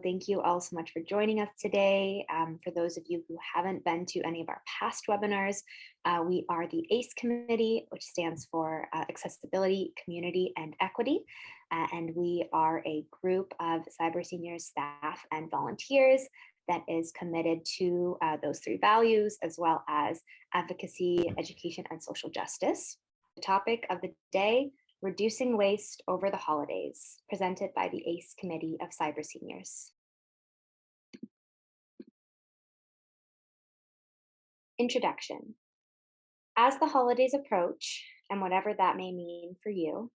Thank you all so much for joining us today. For those of you who haven't been to any of our past webinars, we are the ACE Committee, which stands for Accessibility, Community, and Equity. And we are a group of cyber seniors, staff, and volunteers that is committed to those three values, as well as advocacy, education, and social justice. The topic of the day: Reducing Waste Over the Holidays, presented by the ACE Committee of Cyber Seniors. Introduction. As the holidays approach, and whatever that may mean for you,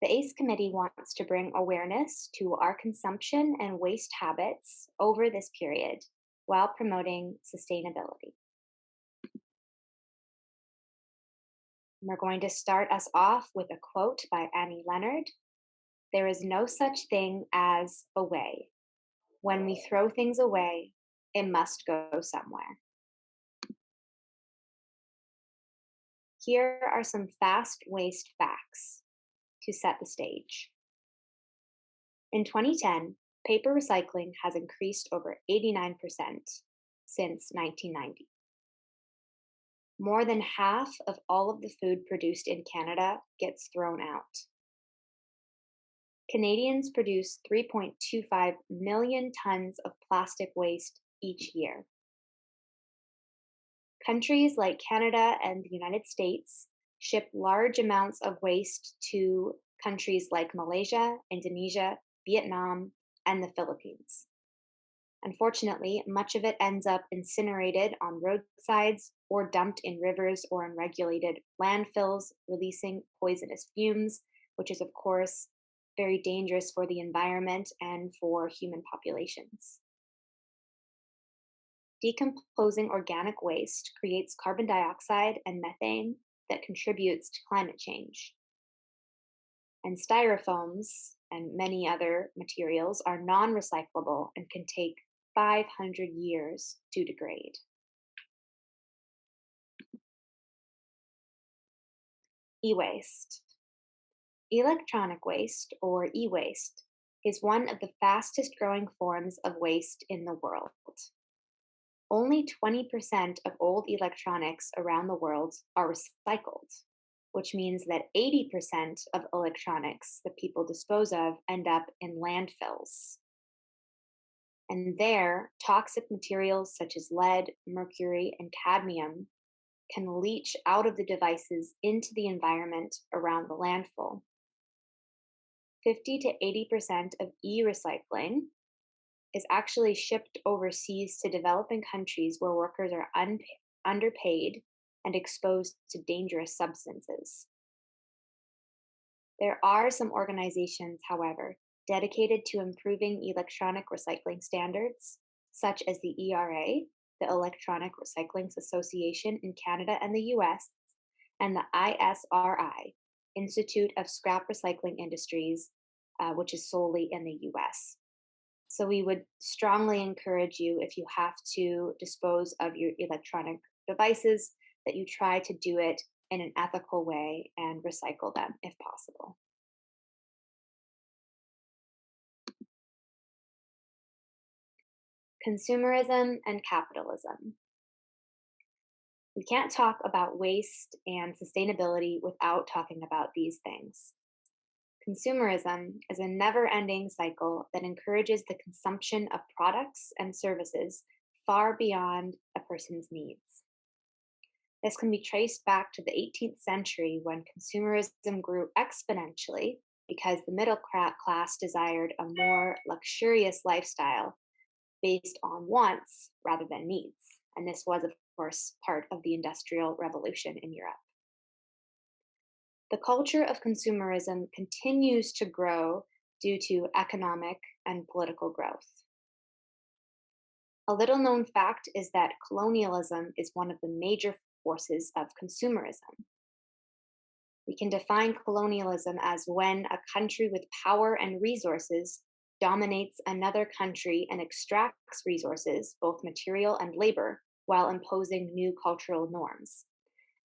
the ACE Committee wants to bring awareness to our consumption and waste habits over this period while promoting sustainability. We're going to start us off with a quote by Annie Leonard. "There is no such thing as away. When we throw things away, it must go somewhere." Here are some fast waste facts to set the stage. In 2010, paper recycling has increased over 89% since 1990. More than half of all of the food produced in Canada gets thrown out. Canadians produce 3.25 million tons of plastic waste each year. Countries like Canada and the United States ship large amounts of waste to countries like Malaysia, Indonesia, Vietnam, and the Philippines. Unfortunately, much of it ends up incinerated on roadsides or dumped in rivers or unregulated landfills, releasing poisonous fumes, which is, of course, very dangerous for the environment and for human populations. Decomposing organic waste creates carbon dioxide and methane that contributes to climate change. And styrofoams and many other materials are non-recyclable and can take 500 years to degrade. E-waste. Electronic waste, or e-waste, is one of the fastest growing forms of waste in the world. Only 20% of old electronics around the world are recycled, which means that 80% of electronics that people dispose of end up in landfills. And there, toxic materials such as lead, mercury, and cadmium can leach out of the devices into the environment around the landfill. 50 to 80% of e-recycling is actually shipped overseas to developing countries where workers are underpaid and exposed to dangerous substances. There are some organizations, however, dedicated to improving electronic recycling standards, such as the ERA, the Electronic Recycling Association in Canada and the US, and the ISRI, Institute of Scrap Recycling Industries, which is solely in the US. So we would strongly encourage you, if you have to dispose of your electronic devices, that you try to do it in an ethical way and recycle them if possible. Consumerism and capitalism. We can't talk about waste and sustainability without talking about these things. Consumerism is a never-ending cycle that encourages the consumption of products and services far beyond a person's needs. This can be traced back to the 18th century, when consumerism grew exponentially because the middle class desired a more luxurious lifestyle based on wants rather than needs. And this was, of course, part of the Industrial Revolution in Europe. The culture of consumerism continues to grow due to economic and political growth. A little known fact is that colonialism is one of the major forces of consumerism. We can define colonialism as when a country with power and resources dominates another country and extracts resources, both material and labor, while imposing new cultural norms.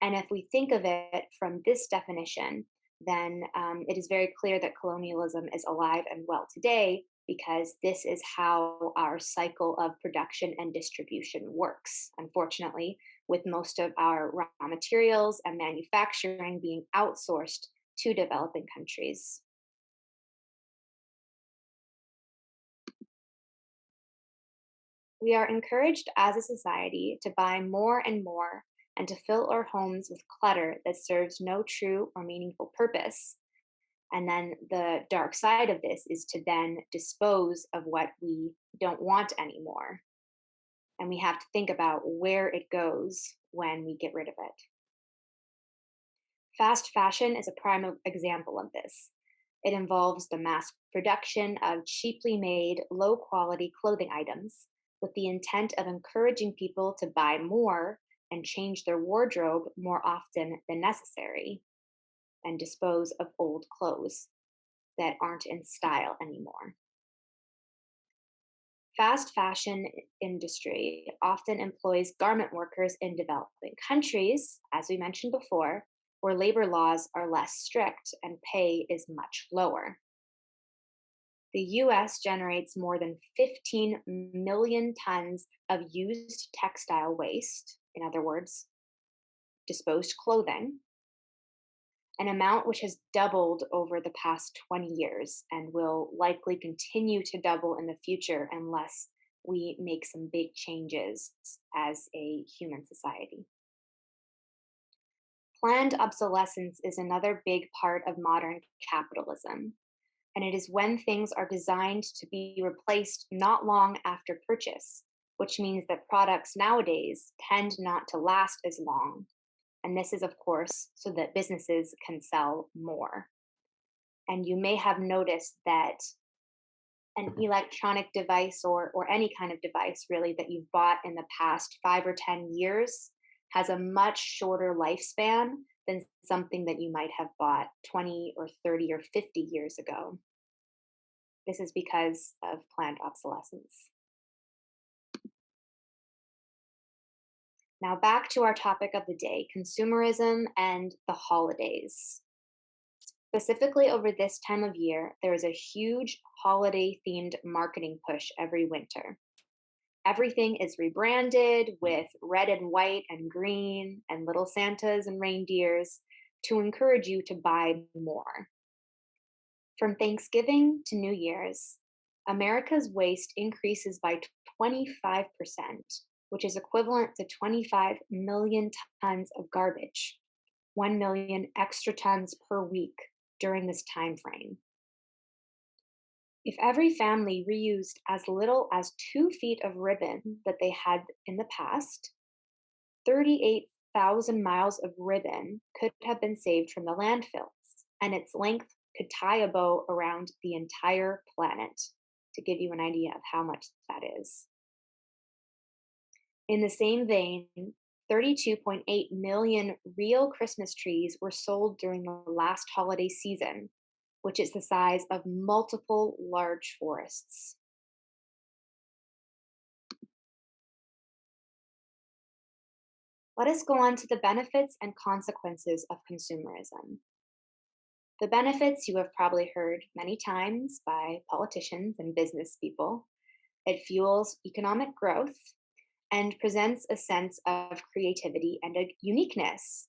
And if we think of it from this definition, then it is very clear that colonialism is alive and well today because this is how our cycle of production and distribution works, unfortunately, with most of our raw materials and manufacturing being outsourced to developing countries. We are encouraged as a society to buy more and more and to fill our homes with clutter that serves no true or meaningful purpose. And then the dark side of this is to then dispose of what we don't want anymore. And we have to think about where it goes when we get rid of it. Fast fashion is a prime example of this. It involves the mass production of cheaply made, low quality clothing items with the intent of encouraging people to buy more and change their wardrobe more often than necessary and dispose of old clothes that aren't in style anymore. Fast fashion industry often employs garment workers in developing countries, as we mentioned before, where labor laws are less strict and pay is much lower. The US generates more than 15 million tons of used textile waste, in other words, disposed clothing, an amount which has doubled over the past 20 years and will likely continue to double in the future unless we make some big changes as a human society. Planned obsolescence is another big part of modern capitalism, and it is when things are designed to be replaced not long after purchase, which means that products nowadays tend not to last as long. And this is, of course, so that businesses can sell more. And you may have noticed that an electronic device or any kind of device really that you've bought in the past 5 or 10 years has a much shorter lifespan than something that you might have bought 20 or 30 or 50 years ago. This is because of planned obsolescence. Now, back to our topic of the day, consumerism and the holidays. Specifically, over this time of year, there is a huge holiday themed marketing push every winter. Everything is rebranded with red and white and green and little Santas and reindeers to encourage you to buy more. From Thanksgiving to New Year's, America's waste increases by 25%, which is equivalent to 25 million tons of garbage, 1 million extra tons per week during this time frame. If every family reused as little as 2 feet of ribbon that they had in the past, 38,000 miles of ribbon could have been saved from the landfills, and its length could tie a bow around the entire planet, to give you an idea of how much that is. In the same vein, 32.8 million real Christmas trees were sold during the last holiday season, which is the size of multiple large forests. Let us go on to the benefits and consequences of consumerism. The benefits you have probably heard many times by politicians and business people. It fuels economic growth and presents a sense of creativity and a uniqueness,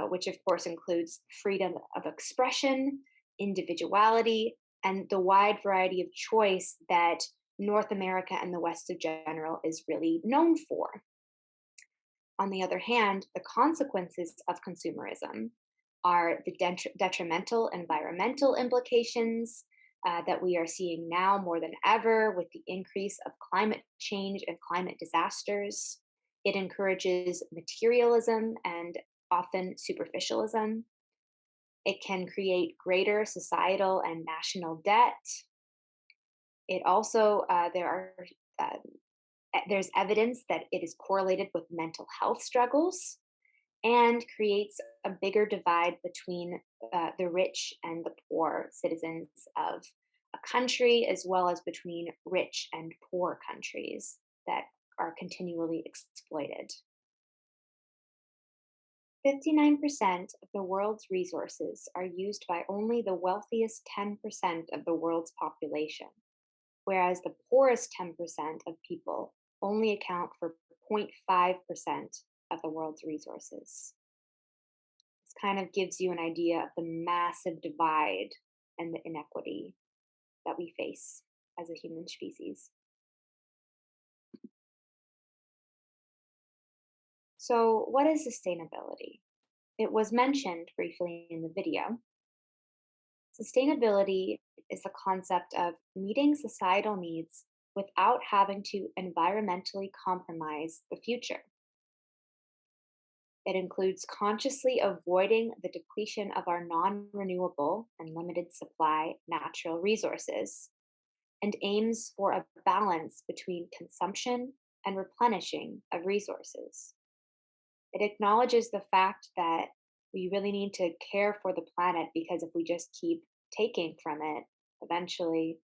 which of course includes freedom of expression, individuality, and the wide variety of choice that North America and the West in general is really known for. On the other hand, the consequences of consumerism are the detrimental environmental implications that we are seeing now more than ever with the increase of climate change and climate disasters. It encourages materialism and often superficialism. It can create greater societal and national debt. It also, uh, there's evidence that it is correlated with mental health struggles and creates a bigger divide between the rich and the poor citizens of a country, as well as between rich and poor countries that are continually exploited. 59% of the world's resources are used by only the wealthiest 10% of the world's population, whereas the poorest 10% of people only account for 0.5% of the world's resources. This kind of gives you an idea of the massive divide and the inequity that we face as a human species. So, what is sustainability? It was mentioned briefly in the video. Sustainability is the concept of meeting societal needs without having to environmentally compromise the future. It includes consciously avoiding the depletion of our non renewable and limited supply natural resources and aims for a balance between consumption and replenishing of resources. It acknowledges the fact that we really need to care for the planet because if we just keep taking from it, eventually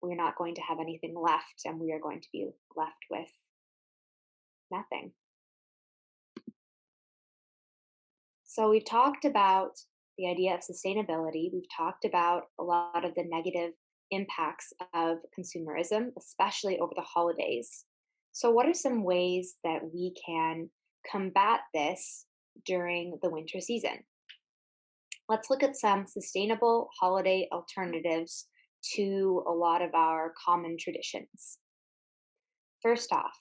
we're not going to have anything left and we are going to be left with nothing. So, we've talked about the idea of sustainability. We've talked about a lot of the negative impacts of consumerism, especially over the holidays. So, what are some ways that we can combat this during the winter season? Let's look at some sustainable holiday alternatives to a lot of our common traditions. First off,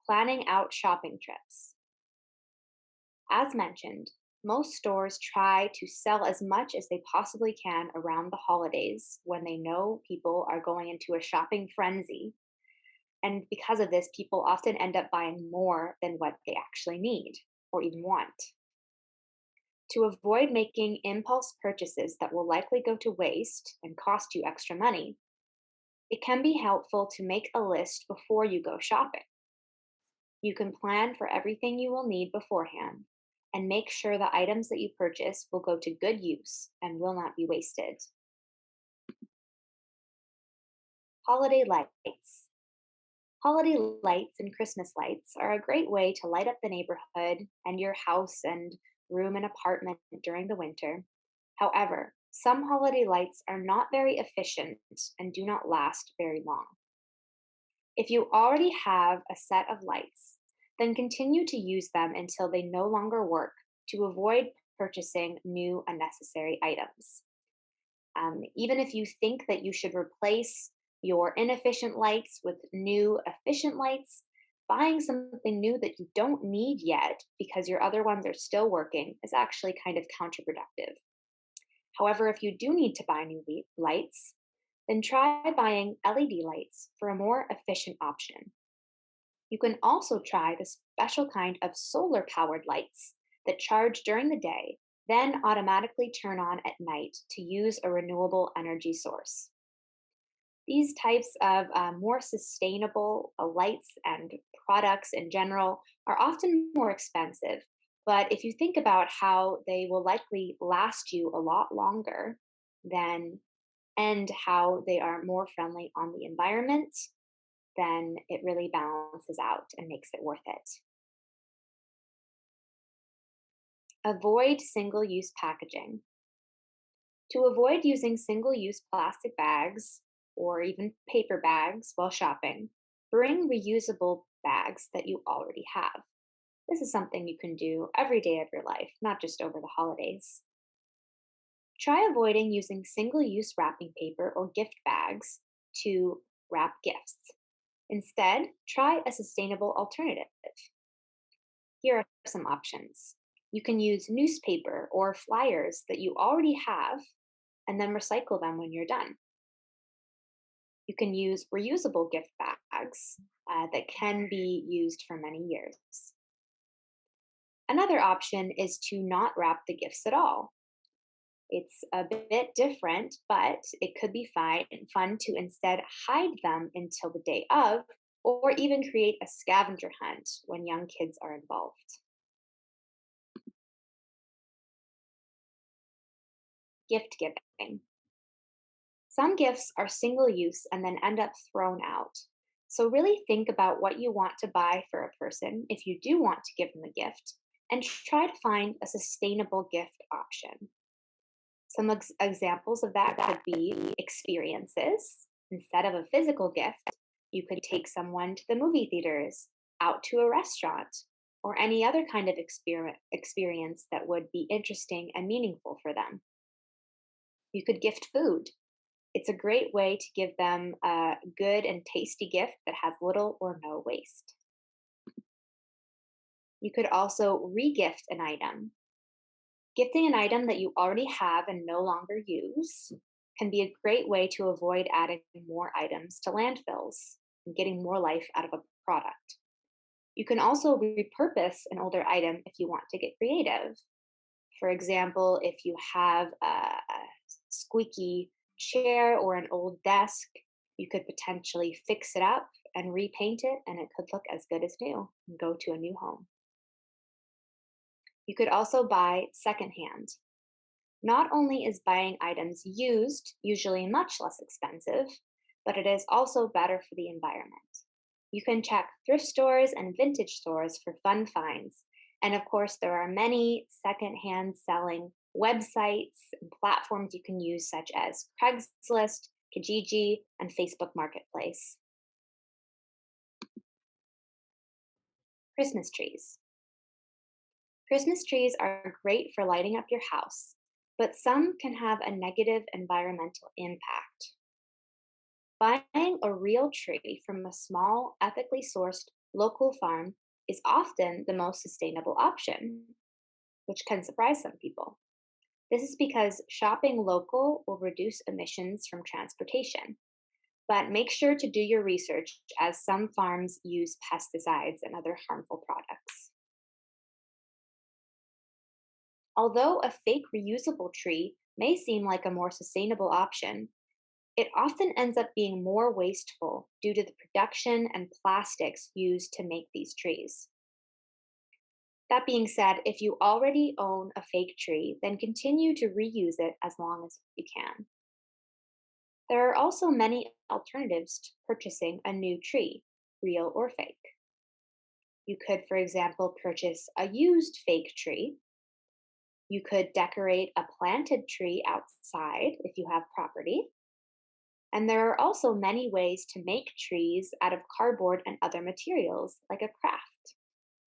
planning out shopping trips. As mentioned, most stores try to sell as much as they possibly can around the holidays when they know people are going into a shopping frenzy. And because of this, people often end up buying more than what they actually need or even want. To avoid making impulse purchases that will likely go to waste and cost you extra money, it can be helpful to make a list before you go shopping. You can plan for everything you will need beforehand and make sure the items that you purchase will go to good use and will not be wasted. Holiday lights. Holiday lights and Christmas lights are a great way to light up the neighborhood and your house and room and apartment during the winter. However, some holiday lights are not very efficient and do not last very long. If you already have a set of lights, then continue to use them until they no longer work to avoid purchasing new unnecessary items. Even if you think that you should replace your inefficient lights with new efficient lights, buying something new that you don't need yet because your other ones are still working is actually kind of counterproductive. However, if you do need to buy new lights, then try buying LED lights for a more efficient option. You can also try the special kind of solar powered lights that charge during the day, then automatically turn on at night to use a renewable energy source. These types of more sustainable lights and products in general are often more expensive. But if you think about how they will likely last you a lot longer than and how they are more friendly on the environment, then it really balances out and makes it worth it. Avoid single use packaging. To avoid using single use plastic bags or even paper bags while shopping, bring reusable bags that you already have. This is something you can do every day of your life, not just over the holidays. Try avoiding using single use wrapping paper or gift bags to wrap gifts. Instead, try a sustainable alternative. Here are some options. You can use newspaper or flyers that you already have and then recycle them when you're done. You can use reusable gift bags that can be used for many years. Another option is to not wrap the gifts at all. It's a bit different, but it could be fun to instead hide them until the day of, or even create a scavenger hunt when young kids are involved. Gift giving. Some gifts are single use and then end up thrown out. So, really think about what you want to buy for a person if you do want to give them a gift, and try to find a sustainable gift option. Some examples of that could be experiences. Instead of a physical gift, you could take someone to the movie theaters, out to a restaurant, or any other kind of experience that would be interesting and meaningful for them. You could gift food. It's a great way to give them a good and tasty gift that has little or no waste. You could also regift an item. Gifting an item that you already have and no longer use can be a great way to avoid adding more items to landfills and getting more life out of a product. You can also repurpose an older item if you want to get creative. For example, if you have a squeaky chair or an old desk, you could potentially fix it up and repaint it, and it could look as good as new and go to a new home. You could also buy secondhand. Not only is buying items used usually much less expensive, but it is also better for the environment. You can check thrift stores and vintage stores for fun finds. And of course, there are many secondhand selling websites and platforms you can use, such as Craigslist, Kijiji, and Facebook Marketplace. Christmas trees. Christmas trees are great for lighting up your house, but some can have a negative environmental impact. Buying a real tree from a small, ethically sourced local farm is often the most sustainable option, which can surprise some people. This is because shopping local will reduce emissions from transportation. But make sure to do your research, as some farms use pesticides and other harmful products. Although a fake reusable tree may seem like a more sustainable option, it often ends up being more wasteful due to the production and plastics used to make these trees. That being said, if you already own a fake tree, then continue to reuse it as long as you can. There are also many alternatives to purchasing a new tree, real or fake. You could, for example, purchase a used fake tree. You could decorate a planted tree outside if you have property. And there are also many ways to make trees out of cardboard and other materials, like a craft.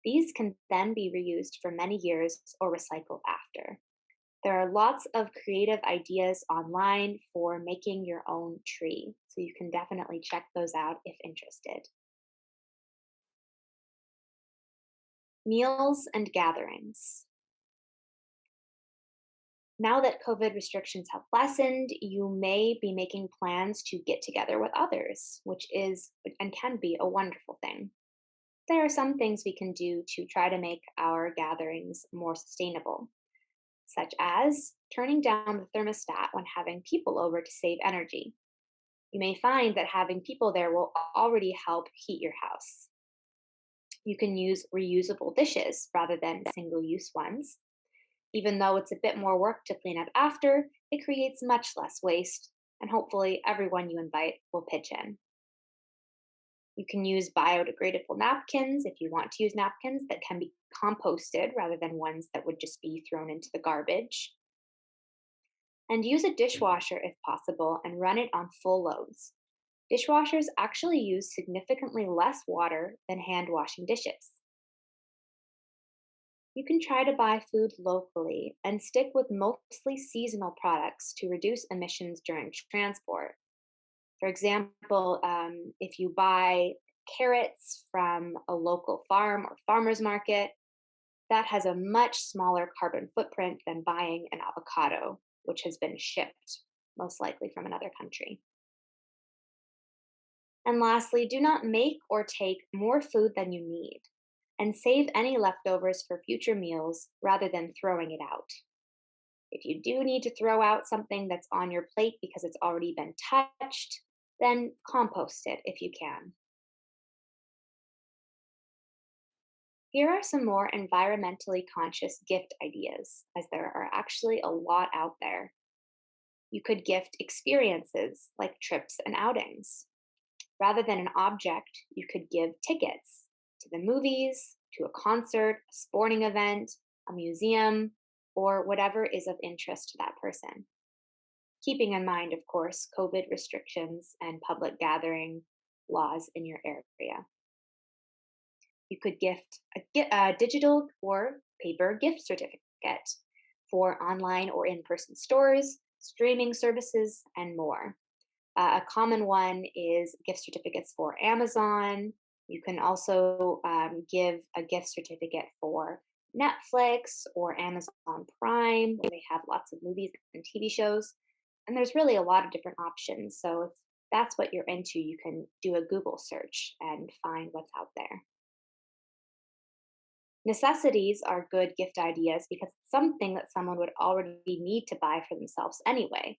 These can then be reused for many years or recycled after. There are lots of creative ideas online for making your own tree, so you can definitely check those out if interested. Meals and gatherings. Now that COVID restrictions have lessened, you may be making plans to get together with others, which is and can be a wonderful thing. There are some things we can do to try to make our gatherings more sustainable, such as turning down the thermostat when having people over to save energy. You may find that having people there will already help heat your house. You can use reusable dishes rather than single use ones. Even though it's a bit more work to clean up after, it creates much less waste, and hopefully everyone you invite will pitch in. You can use biodegradable napkins if you want to use napkins that can be composted rather than ones that would just be thrown into the garbage. And use a dishwasher if possible and run it on full loads. Dishwashers actually use significantly less water than hand washing dishes. You can try to buy food locally and stick with mostly seasonal products to reduce emissions during transport. For example, if you buy carrots from a local farm or farmer's market, that has a much smaller carbon footprint than buying an avocado, which has been shipped, most likely from another country. And lastly, do not make or take more food than you need, and save any leftovers for future meals rather than throwing it out. If you do need to throw out something that's on your plate because it's already been touched, then compost it if you can. Here are some more environmentally conscious gift ideas, as there are actually a lot out there. You could gift experiences like trips and outings. Rather than an object, you could give tickets to the movies, to a concert, a sporting event, a museum, or whatever is of interest to that person. Keeping in mind, of course, COVID restrictions and public gathering laws in your area. You could gift a digital or paper gift certificate for online or in person stores, streaming services, and more. A common one is gift certificates for Amazon. You can also give a gift certificate for Netflix or Amazon Prime, where they have lots of movies and TV shows. And there's really a lot of different options. So if that's what you're into, you can do a Google search and find what's out there. Necessities are good gift ideas because it's something that someone would already need to buy for themselves anyway.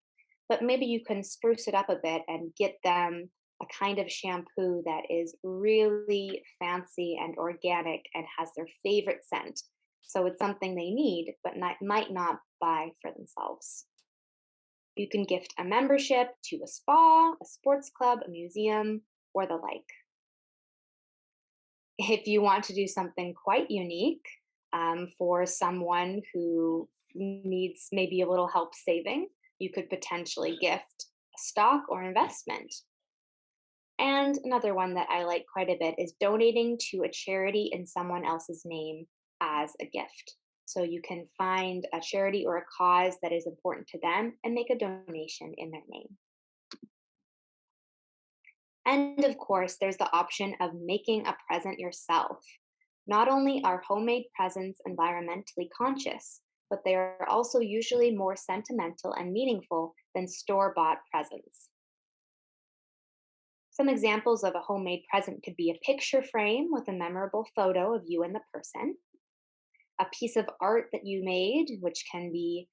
But maybe you can spruce it up a bit and get them a kind of shampoo that is really fancy and organic and has their favorite scent. So it's something they need, but might not buy for themselves. You can gift a membership to a spa, a sports club, a museum, or the like. If you want to do something quite unique for someone who needs maybe a little help saving, you could potentially gift a stock or investment. And another one that I like quite a bit is donating to a charity in someone else's name as a gift. So you can find a charity or a cause that is important to them and make a donation in their name. And of course, there's the option of making a present yourself. Not only are homemade presents environmentally conscious, but they are also usually more sentimental and meaningful than store bought presents. Some examples of a homemade present could be a picture frame with a memorable photo of you and the person, a piece of art that you made, which can be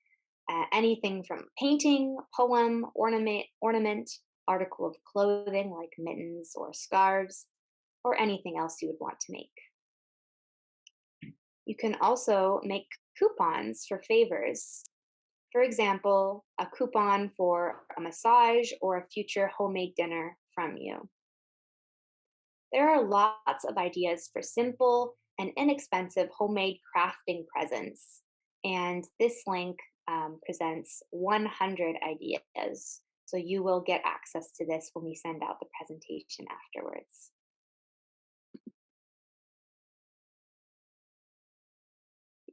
anything from painting, poem, ornament, article of clothing like mittens or scarves, or anything else you would want to make. You can also make coupons for favors. For example, a coupon for a massage or a future homemade dinner from you. There are lots of ideas for simple and inexpensive homemade crafting presents, and this link presents 100 ideas. So you will get access to this when we send out the presentation afterwards.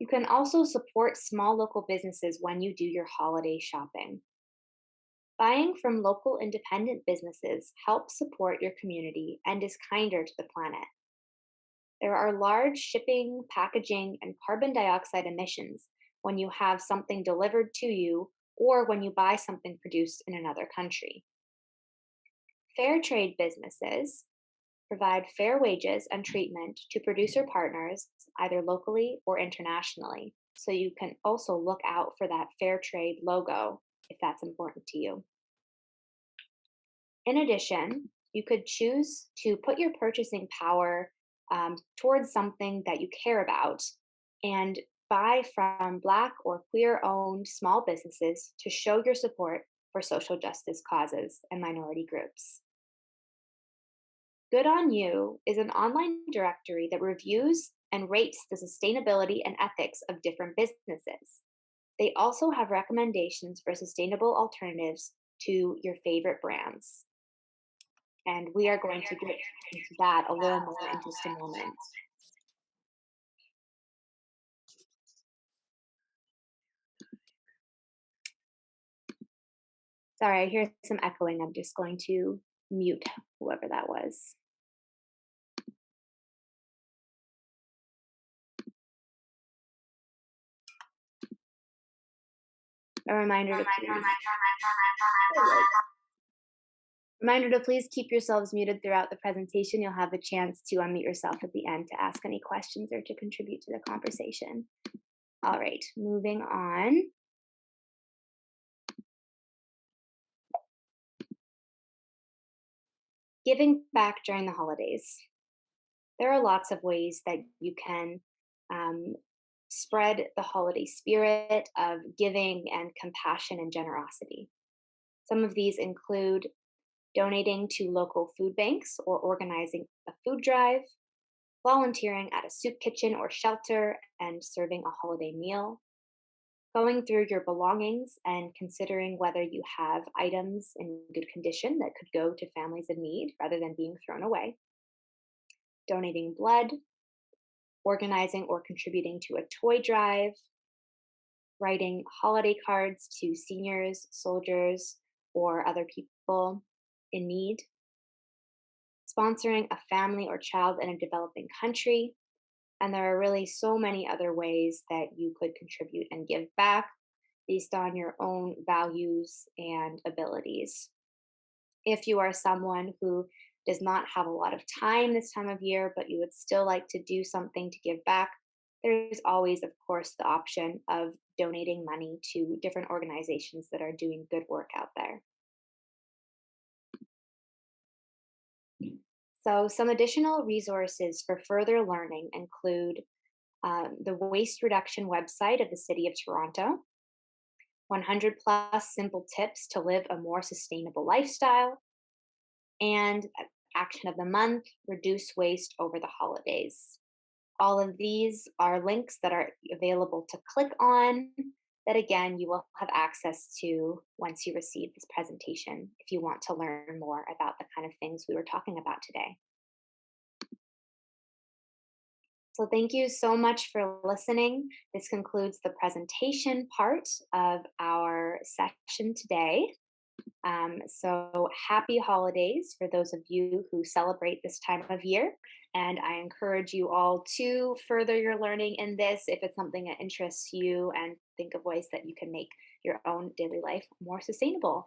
You can also support small local businesses when you do your holiday shopping. Buying from local independent businesses helps support your community and is kinder to the planet. There are large shipping, packaging, and carbon dioxide emissions when you have something delivered to you or when you buy something produced in another country. Fair trade businesses provide fair wages and treatment to producer partners, either locally or internationally. So you can also look out for that fair trade logo if that's important to you. In addition, you could choose to put your purchasing power towards something that you care about and buy from Black or queer owned small businesses to show your support for social justice causes and minority groups. Good on You is an online directory that reviews and rates the sustainability and ethics of different businesses. They also have recommendations for sustainable alternatives to your favorite brands. And we are going to get into that a little more in just a moment. Sorry, I hear some echoing. I'm just going to mute whoever that was. A reminder to please keep yourselves muted throughout the presentation. You'll have the chance to unmute yourself at the end to ask any questions or to contribute to the conversation. All right, moving on. Giving back during the holidays. There are lots of ways that you can spread the holiday spirit of giving and compassion and generosity. Some of these include donating to local food banks or organizing a food drive, volunteering at a soup kitchen or shelter and serving a holiday meal, going through your belongings and considering whether you have items in good condition that could go to families in need rather than being thrown away, donating blood, organizing or contributing to a toy drive, writing holiday cards to seniors, soldiers, or other people in need, sponsoring a family or child in a developing country. And there are really so many other ways that you could contribute and give back based on your own values and abilities. If you are someone who does not have a lot of time this time of year, but you would still like to do something to give back, there's always, of course, the option of donating money to different organizations that are doing good work out there. So, some additional resources for further learning include the waste reduction website of the City of Toronto, 100 plus simple tips to live a more sustainable lifestyle, and action of the month, reduce waste over the holidays. All of these are links that are available to click on that again you will have access to once you receive this presentation if you want to learn more about the kind of things we were talking about today. So thank you so much for listening. This concludes the presentation part of our session today. So happy holidays for those of you who celebrate this time of year. And I encourage you all to further your learning in this if it's something that interests you and think of ways that you can make your own daily life more sustainable.